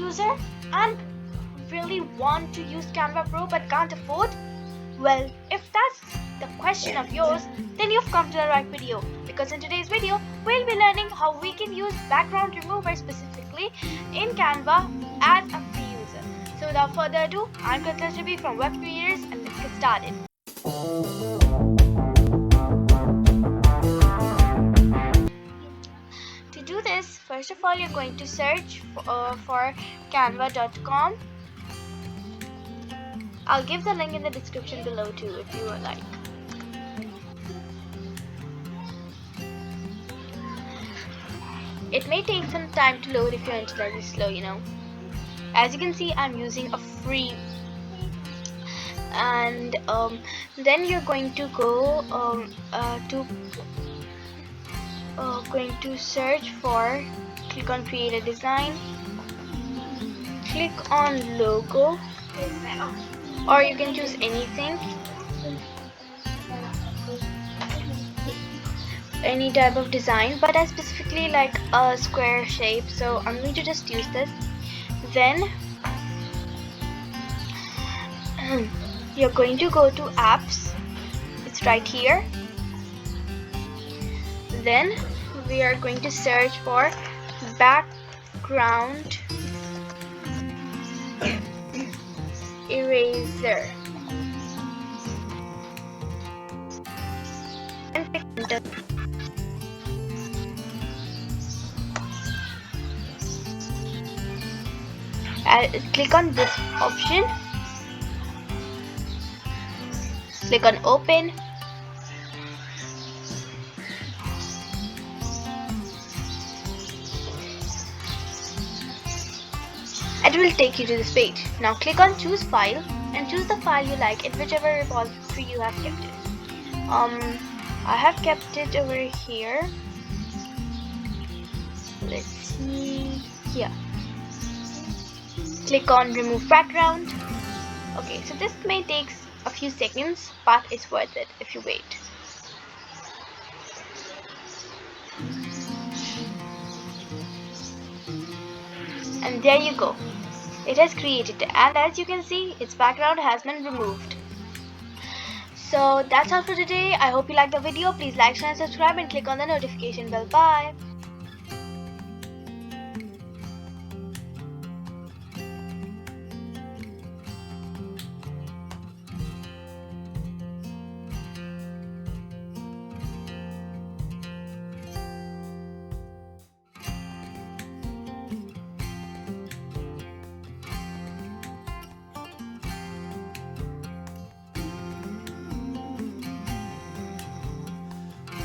user and really want to use Canva Pro but can't afford? Well, if that's the question of yours, then you've come to the right video, because in today's video we'll be learning how we can use background remover specifically in Canva as a free user. So without further ado, I'm Katla from Web Creators, and let's get started. To do this, first of all, you're going to search for canva.com. I'll give the link in the description below too if you would like. It may take some time to load if your internet is slow, As you can see, I'm using a free, and then you're going to go going to search for, click on create a design, click on logo, or you can choose anything, any type of design, but I specifically like a square shape, so I'm going to just use this. Then you're going to go to apps, it's right here. Then we are going to search for background eraser and click enter. Click on this option, click on open. It will take you to this page. Now click on choose file and choose the file you like in whichever repository you have kept it. I have kept it over here. Let's see here. Click on remove background. Okay, so this may take a few seconds, but it's worth it if you wait. And there you go. It has created it, and as you can see, its background has been removed. So that's all for today. I hope you liked the video. Please like, share and subscribe and click on the notification bell. Bye.